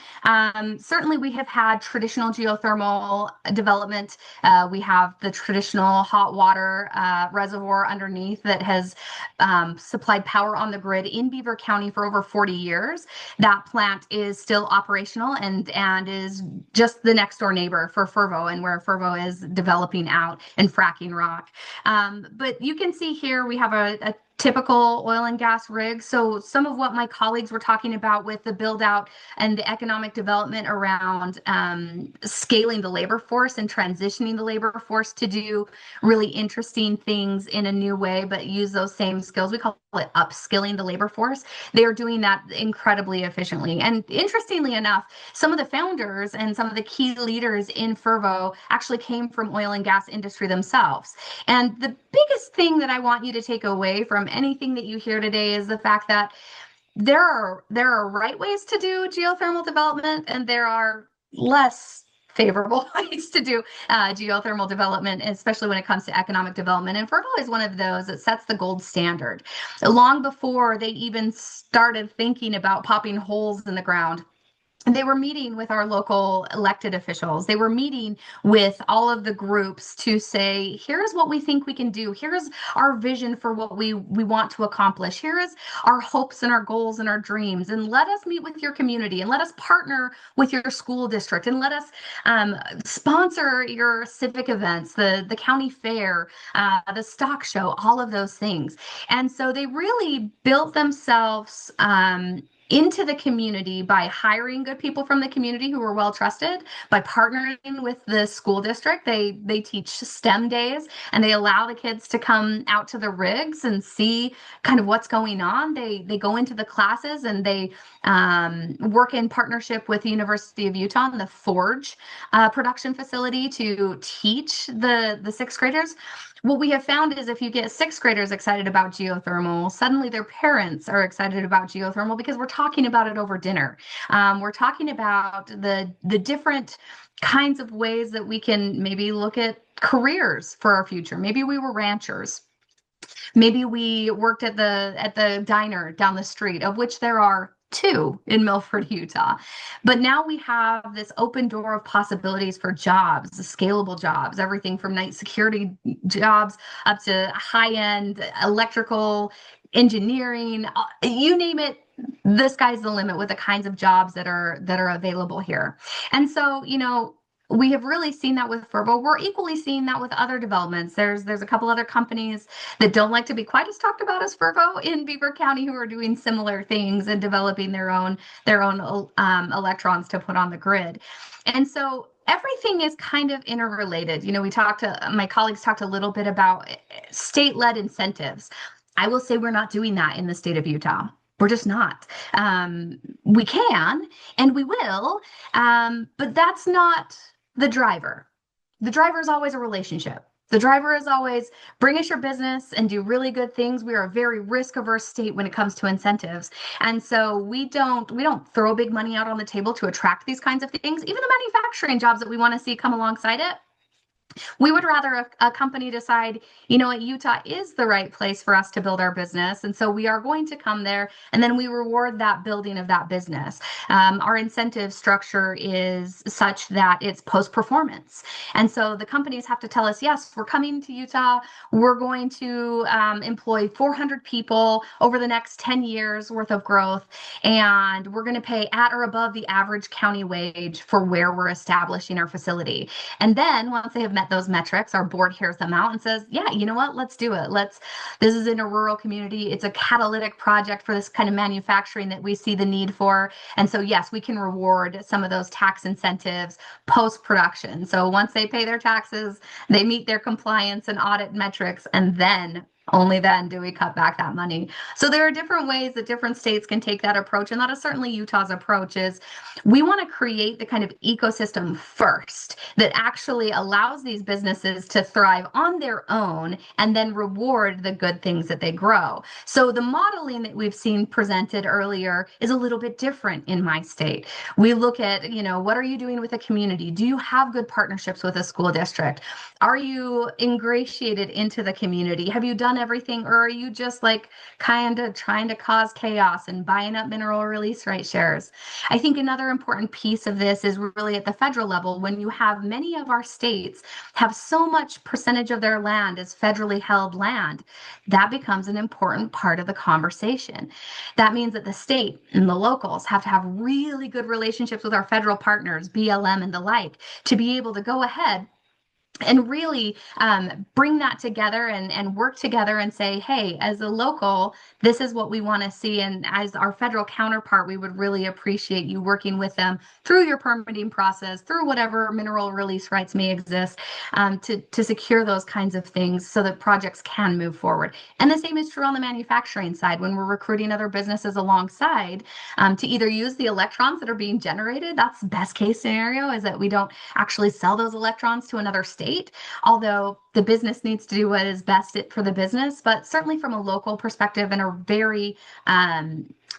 Certainly we have had traditional geothermal development. We have the traditional hot water reservoir underneath that has supplied power on the grid in Beaver County for over 40 years. That plant is still operational and is just the next door neighbor for Fervo, and where Fervo is developing out and fracking rock. But you can see here we have a typical oil and gas rig. So some of what my colleagues were talking about with the build out and the economic development around scaling the labor force and transitioning the labor force to do really interesting things in a new way, but use those same skills. We call it upskilling the labor force. They are doing that incredibly efficiently. And interestingly enough, some of the founders and some of the key leaders in Fervo actually came from oil and gas industry themselves. And the biggest thing that I want you to take away from anything that you hear today is the fact that there are right ways to do geothermal development, and there are less favorable ways to do geothermal development, especially when it comes to economic development. And Fervo is one of those that sets the gold standard. Long before they even started thinking about popping holes in the ground, they were meeting with our local elected officials. They were meeting with all of the groups to say, here's what we think we can do. Here's our vision for what we want to accomplish. Here is our hopes and our goals and our dreams. And let us meet with your community, and let us partner with your school district, and let us sponsor your civic events, the county fair, the stock show, all of those things. And so they really built themselves into the community by hiring good people from the community who were well trusted, by partnering with the school district. They teach STEM days, and they allow the kids to come out to the rigs and see kind of what's going on. They go into the classes, and they work in partnership with the University of Utah and the Forge production facility to teach the sixth graders. What we have found is if you get sixth graders excited about geothermal, suddenly their parents are excited about geothermal because we're talking about it over dinner. We're talking about the different kinds of ways that we can maybe look at careers for our future. Maybe we were ranchers. Maybe we worked at the diner down the street, of which there are 2 in Milford, Utah. But now we have this open door of possibilities for jobs, scalable jobs, everything from night security jobs up to high-end electrical engineering, you name it. The sky's the limit with the kinds of jobs that are available here. And so, we have really seen that with Fervo. We're equally seeing that with other developments. There's a couple other companies that don't like to be quite as talked about as Fervo in Beaver County who are doing similar things and developing their own electrons to put on the grid. And so everything is kind of interrelated. My colleagues talked a little bit about state-led incentives. I will say we're not doing that in the state of Utah. We're just not. We can and we will, but that's not the driver. The driver is always a relationship. The driver is always bring us your business and do really good things. We are a very risk-averse state when it comes to incentives. And so we don't throw big money out on the table to attract these kinds of things. Even the manufacturing jobs that we want to see come alongside it, we would rather a company decide, Utah is the right place for us to build our business. And so we are going to come there, and then we reward that building of that business. Our incentive structure is such that it's post-performance. And so the companies have to tell us, yes, we're coming to Utah. We're going to employ 400 people over the next 10 years worth of growth. And we're going to pay at or above the average county wage for where we're establishing our facility. And then once they have met those metrics, our board hears them out and says, yeah, you know what, let's do it. This is in a rural community. It's a catalytic project for this kind of manufacturing that we see the need for. And so, yes, we can reward some of those tax incentives post-production. So once they pay their taxes, they meet their compliance and audit metrics, and then Only then do we cut back that money. So there are different ways that different states can take that approach, and that is certainly Utah's approach. Is we want to create the kind of ecosystem first that actually allows these businesses to thrive on their own and then reward the good things that they grow. So the modeling that we've seen presented earlier is a little bit different in my state. We look at, what are you doing with a community? Do you have good partnerships with a school district? Are you ingratiated into the community? Have you done everything, or are you just like kind of trying to cause chaos and buying up mineral release right shares? I think another important piece of this is really at the federal level, when you have many of our states have so much percentage of their land as federally held land, that becomes an important part of the conversation. That means that the state and the locals have to have really good relationships with our federal partners, BLM and the like, to be able to go ahead and really bring that together and work together and say, hey, as a local, this is what we want to see. And as our federal counterpart, we would really appreciate you working with them through your permitting process, through whatever mineral release rights may exist, to secure those kinds of things so that projects can move forward. And the same is true on the manufacturing side when we're recruiting other businesses alongside to either use the electrons that are being generated. That's the best case scenario, is that we don't actually sell those electrons to another state, although the business needs to do what is best for the business. But certainly from a local perspective and a very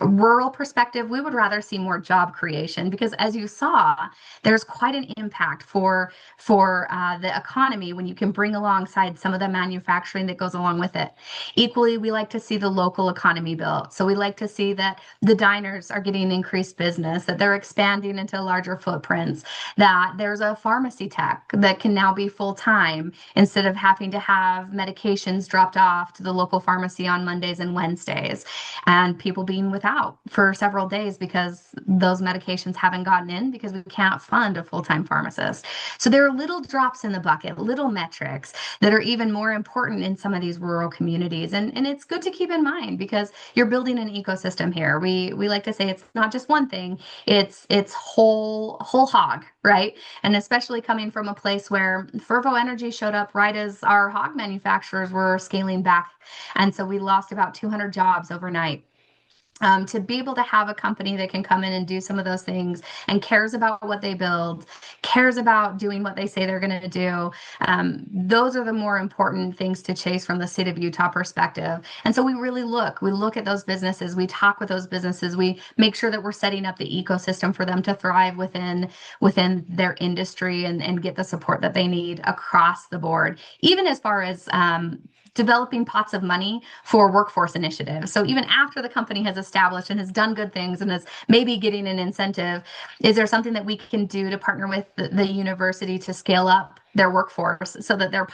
rural perspective, we would rather see more job creation, because as you saw, there's quite an impact for the economy when you can bring alongside some of the manufacturing that goes along with it. Equally, we like to see the local economy built. So we like to see that the diners are getting increased business, that they're expanding into larger footprints, that there's a pharmacy tech that can now be full-time instead of having to have medications dropped off to the local pharmacy on Mondays and Wednesdays, and people being without for several days because those medications haven't gotten in because we can't fund a full-time pharmacist. So there are little drops in the bucket, little metrics that are even more important in some of these rural communities. And it's good to keep in mind, because you're building an ecosystem here. We like to say it's not just one thing, it's whole hog, right? And especially coming from a place where Fervo Energy showed up right as our hog manufacturers were scaling back. And so we lost about 200 jobs overnight. To be able to have a company that can come in and do some of those things and cares about what they build, cares about doing what they say they're going to do. Those are the more important things to chase from the state of Utah perspective. And so we look at those businesses, we talk with those businesses, we make sure that we're setting up the ecosystem for them to thrive within their industry and get the support that they need across the board, even as far as developing pots of money for workforce initiatives. So even after the company has established and has done good things and is maybe getting an incentive, is there something that we can do to partner with the university to scale up their workforce so that their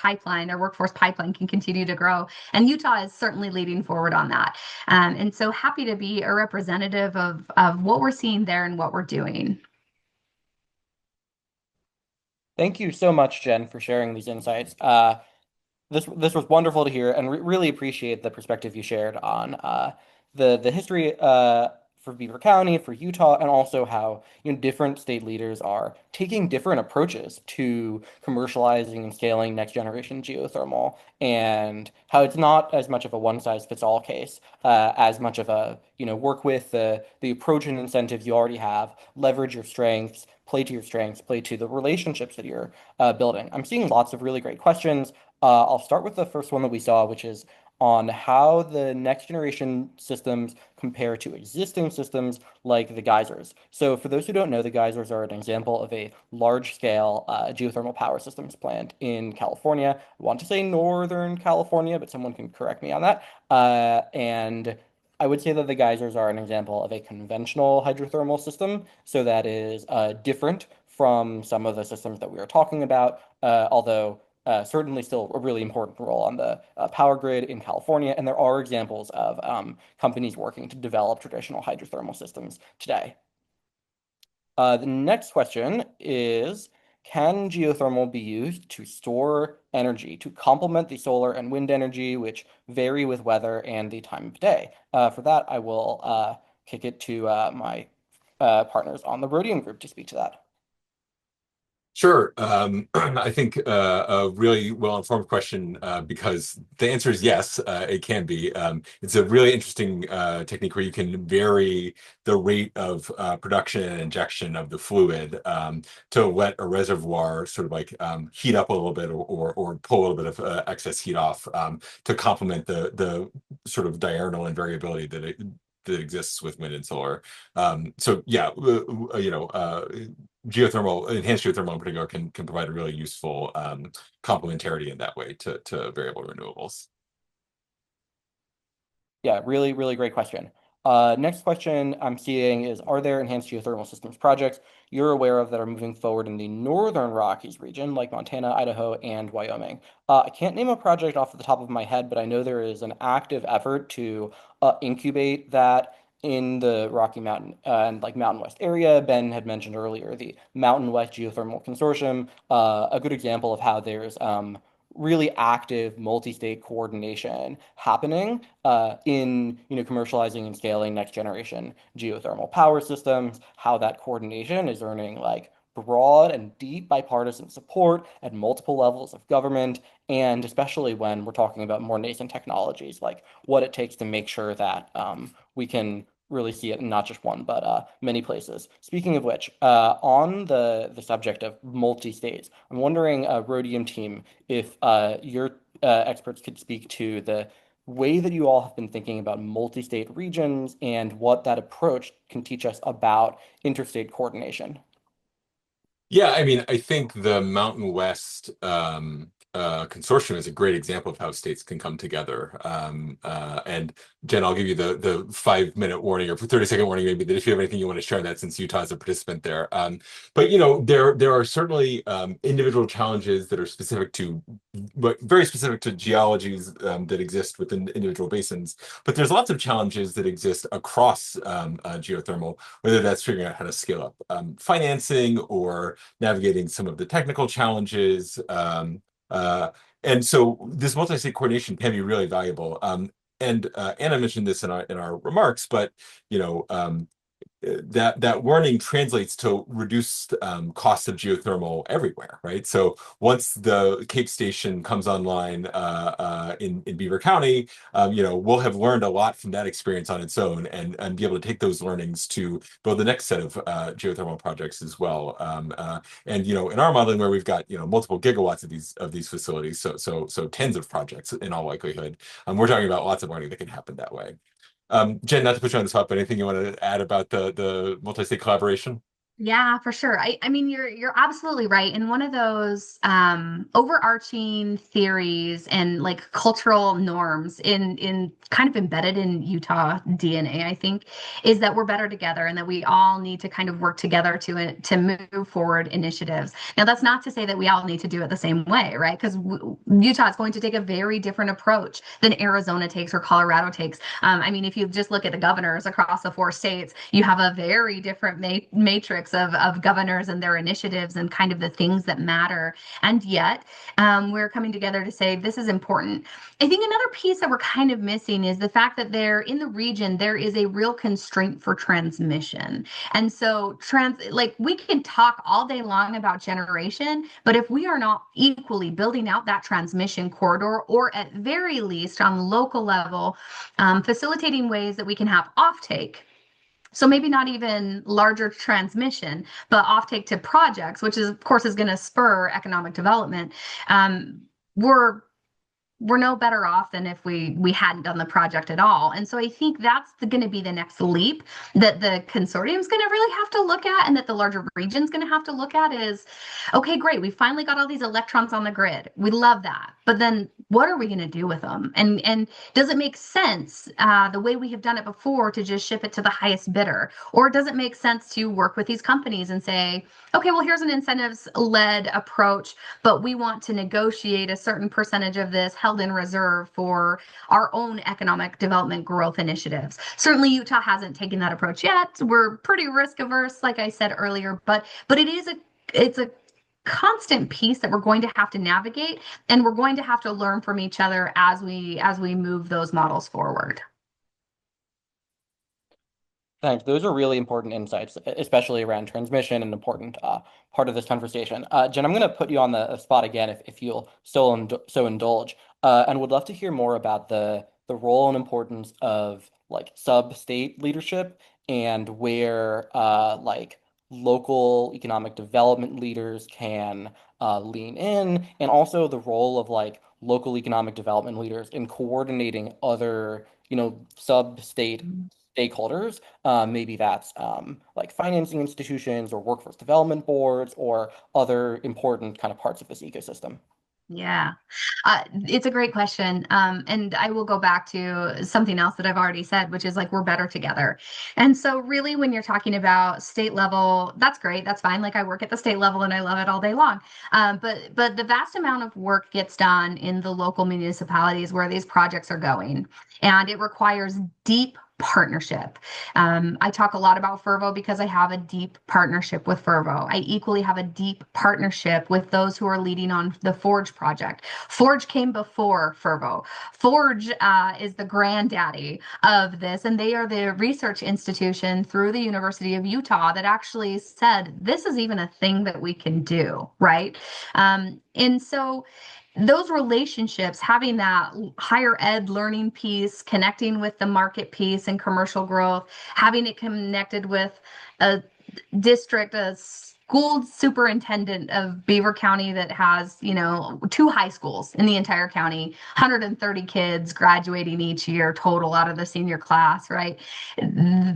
workforce pipeline can continue to grow? And Utah is certainly leading forward on that. And so happy to be a representative of what we're seeing there and what we're doing. Thank you so much, Jen, for sharing these insights. This was wonderful to hear, and really appreciate the perspective you shared on the history for Beaver County, for Utah, and also how different state leaders are taking different approaches to commercializing and scaling next generation geothermal, and how it's not as much of a one size fits all case, as much of a work with the approach and incentives you already have, leverage your strengths, play to your strengths, play to the relationships that you're building. I'm seeing lots of really great questions. I'll start with the first one that we saw, which is on how the next generation systems compare to existing systems like the geysers. So for those who don't know, the geysers are an example of a large-scale geothermal power systems plant in California. I want to say Northern California, but someone can correct me on that. And I would say that the geysers are an example of a conventional hydrothermal system, so that is different from some of the systems that we are talking about, although certainly still a really important role on the power grid in California. And there are examples of companies working to develop traditional hydrothermal systems today. The next question is, can geothermal be used to store energy to complement the solar and wind energy, which vary with weather and the time of day? For that, I will kick it to my partners on the Rhodium Group to speak to that. Sure. I think a really well-informed question because the answer is yes, it can be. It's a really interesting technique where you can vary the rate of production and injection of the fluid to let a reservoir sort of like heat up a little bit or pull a little bit of excess heat off to complement the sort of diurnal invariability that exists with wind and solar. So yeah, geothermal, enhanced geothermal in particular, can provide a really useful complementarity in that way to variable renewables. Yeah, really, really great question. Next question I'm seeing is, are there enhanced geothermal systems projects you're aware of that are moving forward in the northern Rockies region, like Montana, Idaho, and Wyoming? I can't name a project off the top of my head, but I know there is an active effort to incubate that in the Rocky Mountain and like Mountain West area. Ben had mentioned earlier the Mountain West Geothermal Consortium, a good example of how there's really active multi-state coordination happening in commercializing and scaling next generation geothermal power systems, how that coordination is earning like broad and deep bipartisan support at multiple levels of government, and especially when we're talking about more nascent technologies, like what it takes to make sure that we can really see it in not just one, but many places. Speaking of which, on the subject of multi-states, I'm wondering, Rhodium team, if your experts could speak to the way that you all have been thinking about multi-state regions and what that approach can teach us about interstate coordination. Yeah, I mean, I think the Mountain West consortium is a great example of how states can come together. And Jen, I'll give you the 5-minute warning or 30-second warning, maybe, that if you have anything you want to share on that, since Utah is a participant there. But there are certainly individual challenges that are specific to, but very specific to geologies that exist within individual basins. But there's lots of challenges that exist across geothermal, whether that's figuring out how to scale up financing or navigating some of the technical challenges. Uh, and so this multi-state coordination can be really valuable. And Anna mentioned this in our remarks, but that warning translates to reduced cost of geothermal everywhere, right? So once the Cape Station comes online in Beaver County, we'll have learned a lot from that experience on its own, and be able to take those learnings to build the next set of geothermal projects as well. And in our modeling, where we've got multiple gigawatts of these facilities, so tens of projects in all likelihood, we're talking about lots of learning that can happen that way. Jen, not to put you on the spot, but anything you want to add about the multi-state collaboration? Yeah, for sure. I mean, you're absolutely right. And one of those overarching theories and like cultural norms in kind of embedded in Utah DNA, I think, is that we're better together and that we all need to kind of work together to move forward initiatives. Now, that's not to say that we all need to do it the same way, right? Because Utah is going to take a very different approach than Arizona takes or Colorado takes. I mean, if you just look at the governors across the 4 states, you have a very different matrix of governors and their initiatives and kind of the things that matter. And yet, we're coming together to say this is important. I think another piece that we're kind of missing is the fact that in the region, there is a real constraint for transmission. And so like we can talk all day long about generation, but if we are not equally building out that transmission corridor, or at very least on local level, facilitating ways that we can have offtake. So maybe not even larger transmission, but offtake to projects, which is, of course, is going to spur economic development. We're no better off than if we hadn't done the project at all. And so I think that's going to be the next leap that the consortium is going to really have to look at, and that the larger region is going to have to look at is, okay, great, we finally got all these electrons on the grid. We love that. But then what are we going to do with them? And does it make sense the way we have done it before to just ship it to the highest bidder? Or does it make sense to work with these companies and say, okay, well, here's an incentives-led approach, but we want to negotiate a certain percentage of this held in reserve for our own economic development growth initiatives. Certainly, Utah hasn't taken that approach yet. We're pretty risk averse, like I said earlier, but it's a constant piece that we're going to have to navigate, and we're going to have to learn from each other as we move those models forward. Thanks. Those are really important insights, especially around transmission, an important part of this conversation. Jen, I'm going to put you on the spot again if you'll so indulge, and would love to hear more about the role and importance of like sub-state leadership and where like local economic development leaders can lean in, and also the role of like local economic development leaders in coordinating other, sub-state stakeholders. Maybe that's like financing institutions or workforce development boards or other important kind of parts of this ecosystem. Yeah, it's a great question. And I will go back to something else that I've already said, which is like we're better together. And so, really, when you're talking about state level, that's great. That's fine. Like I work at the state level and I love it all day long. But the vast amount of work gets done in the local municipalities where these projects are going, and it requires deep partnership. I talk a lot about Fervo because I have a deep partnership with Fervo. I equally have a deep partnership with those who are leading on the Forge project. Forge came before Fervo. Forge is the granddaddy of this, and they are the research institution through the University of Utah that actually said this is even a thing that we can do, right? And so those relationships, having that higher ed learning piece, connecting with the market piece and commercial growth, having it connected with a district, a school superintendent of Beaver County that has, 2 high schools in the entire county, 130 kids graduating each year total out of the senior class, right?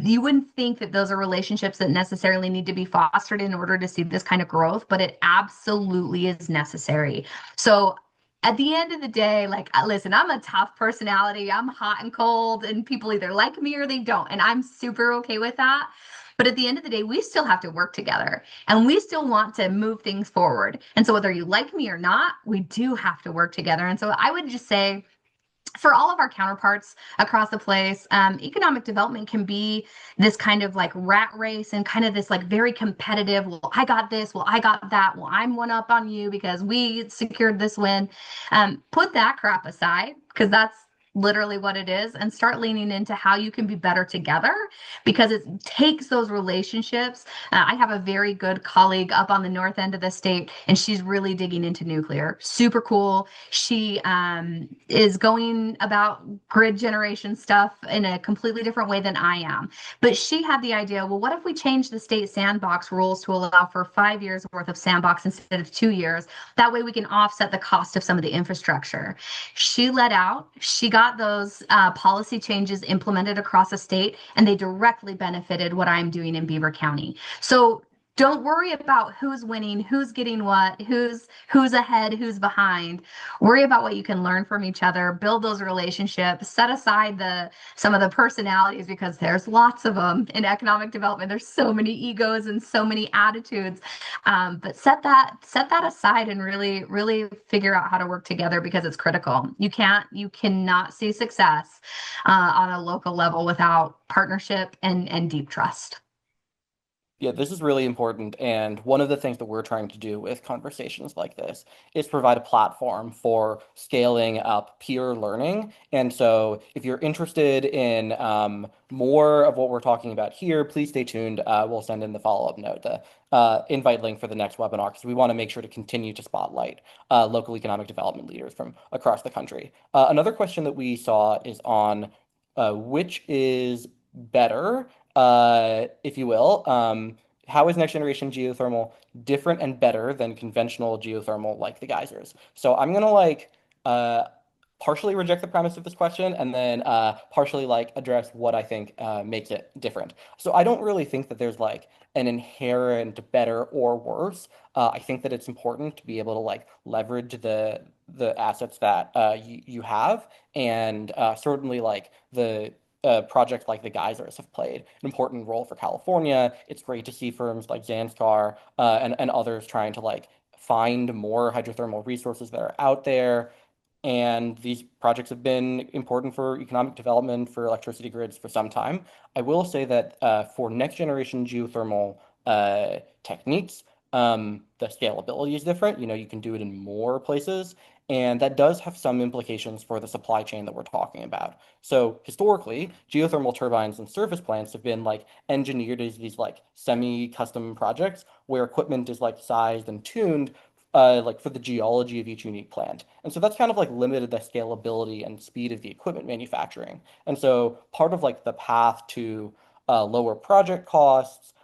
You wouldn't think that those are relationships that necessarily need to be fostered in order to see this kind of growth, but it absolutely is necessary. So at the end of the day, like, listen, I'm a tough personality. I'm hot and cold, and people either like me or they don't. And I'm super okay with that. But at the end of the day, we still have to work together and we still want to move things forward. And so, whether you like me or not, we do have to work together. And so, I would just say, for all of our counterparts across the place, economic development can be this kind of like rat race and kind of this like very competitive. Well, I got this. Well, I got that. Well, I'm one up on you because we secured this win. Put that crap aside because that's literally what it is, and start leaning into how you can be better together because it takes those relationships. I have a very good colleague up on the north end of the state, and she's really digging into nuclear. Super cool. She is going about grid generation stuff in a completely different way than I am. But she had the idea, well, what if we change the state sandbox rules to allow for 5 years worth of sandbox instead of 2 years? That way we can offset the cost of some of the infrastructure. She let out, she got those policy changes implemented across the state, and they directly benefited what I'm doing in Beaver County. So don't worry about who's winning, who's getting what, who's ahead, who's behind. Worry about what you can learn from each other, build those relationships, set aside some of the personalities because there's lots of them in economic development. There's so many egos and so many attitudes. But set that aside and really, really figure out how to work together because it's critical. You cannot see success on a local level without partnership and deep trust. Yeah, this is really important. And one of the things that we're trying to do with conversations like this is provide a platform for scaling up peer learning. And so if you're interested in more of what we're talking about here, please stay tuned. We'll send in the follow-up note, the invite link for the next webinar, because we want to make sure to continue to spotlight local economic development leaders from across the country. Another question that we saw is on which is better, if you will. How is next generation geothermal different and better than conventional geothermal like the geysers? So I'm gonna like partially reject the premise of this question and then partially like address what I think makes it different. So I don't really think that there's like an inherent better or worse. I think that it's important to be able to like leverage the assets that you have, and certainly like the projects like the geysers have played an important role for California. It's great to see firms like Zanskar and others trying to like find more hydrothermal resources that are out there. And these projects have been important for economic development for electricity grids for some time. I will say that for next generation geothermal techniques, the scalability is different. You can do it in more places. And that does have some implications for the supply chain that we're talking about. So historically, geothermal turbines and surface plants have been like engineered as these like semi-custom projects where equipment is like sized and tuned like for the geology of each unique plant. And so that's kind of like limited the scalability and speed of the equipment manufacturing. And so part of like the path to lower project costs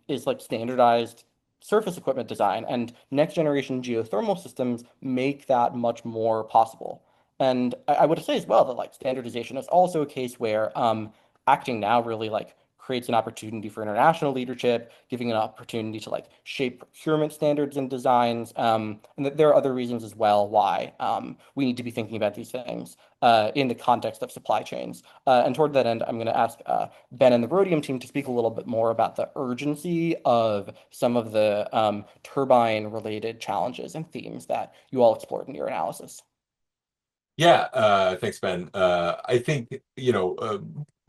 is like standardized surface equipment design, and next generation geothermal systems make that much more possible. And I would say as well that like standardization is also a case where acting now really like creates an opportunity for international leadership, giving an opportunity to like shape procurement standards and designs. And that there are other reasons as well why we need to be thinking about these things in the context of supply chains. And toward that end, I'm going to ask Ben and the Rhodium team to speak a little bit more about the urgency of some of the turbine-related challenges and themes that you all explored in your analysis. Yeah, thanks, Ben. I think,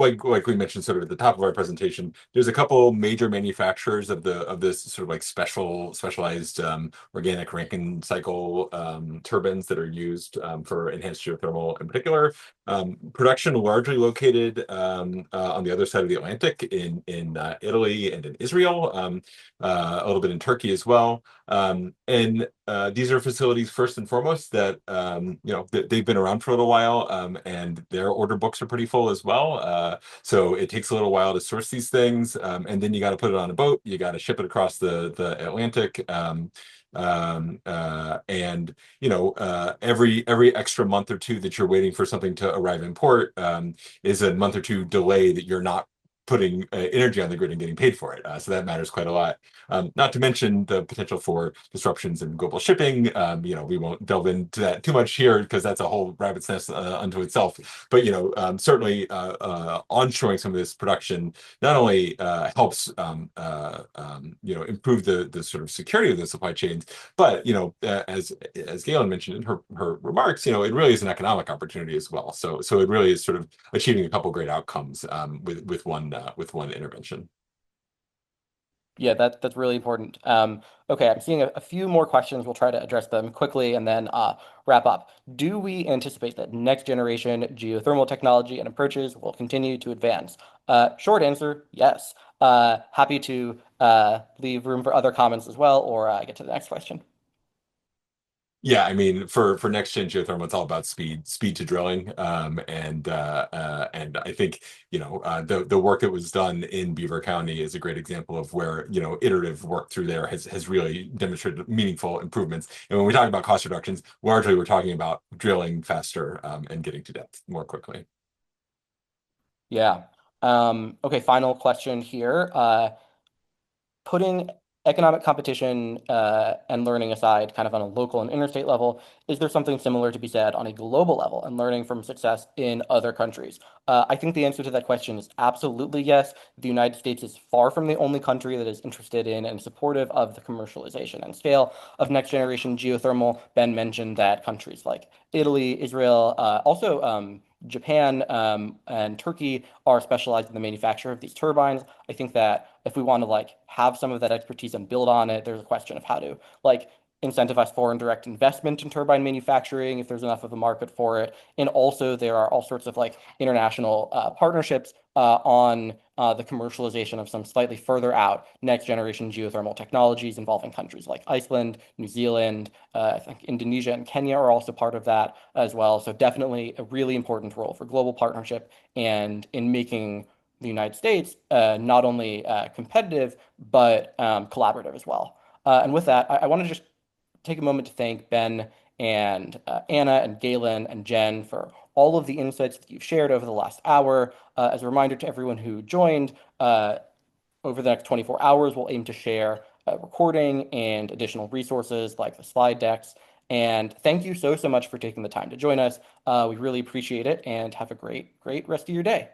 like we mentioned sort of at the top of our presentation, there's a couple major manufacturers of this sort of like specialized organic Rankine cycle turbines that are used for enhanced geothermal in particular. Production largely located on the other side of the Atlantic in Italy and in Israel, a little bit in Turkey as well. And these are facilities first and foremost that they've been around for a little while, and their order books are pretty full as well. So it takes a little while to source these things, and then you got to put it on a boat. You got to ship it across the Atlantic. And every extra month or two that you're waiting for something to arrive in port is a month or two delay that you're not putting energy on the grid and getting paid for it. So that matters quite a lot. Not to mention the potential for disruptions in global shipping. We won't delve into that too much here because that's a whole rabbit's nest unto itself. But certainly onshoring some of this production not only helps improve the sort of security of the supply chains, but as Galen mentioned in her remarks, it really is an economic opportunity as well. So it really is sort of achieving a couple great outcomes with one intervention. Yeah, that's really important. Okay, I'm seeing a few more questions. We'll try to address them quickly and then wrap up. Do we anticipate that next generation geothermal technology and approaches will continue to advance? Short answer, yes. Happy to leave room for other comments as well, or get to the next question. Yeah, I mean, for next gen geothermal, it's all about speed to drilling, and I think the work that was done in Beaver County is a great example of where iterative work through there has really demonstrated meaningful improvements. And when we talk about cost reductions, largely we're talking about drilling faster and getting to depth more quickly. Yeah. Okay, final question here. Putting economic competition and learning aside, kind of on a local and interstate level, is there something similar to be said on a global level and learning from success in other countries? I think the answer to that question is absolutely yes. The United States is far from the only country that is interested in and supportive of the commercialization and scale of next generation geothermal. Ben mentioned that countries like Italy, Israel, also Japan and Turkey are specialized in the manufacture of these turbines. I think that if we want to like have some of that expertise and build on it, there's a question of how to like incentivize foreign direct investment in turbine manufacturing if there's enough of a market for it. And also there are all sorts of like international partnerships on the commercialization of some slightly further out next generation geothermal technologies involving countries like Iceland, New Zealand, I think Indonesia and Kenya are also part of that as well. So definitely a really important role for global partnership and in making the United States not only competitive, but collaborative as well. And with that, I want to just take a moment to thank Ben and Anna and Galen and Jen for all of the insights that you've shared over the last hour. As a reminder to everyone who joined, over the next 24 hours, we'll aim to share a recording and additional resources like the slide decks. And thank you so much for taking the time to join us. We really appreciate it and have a great rest of your day.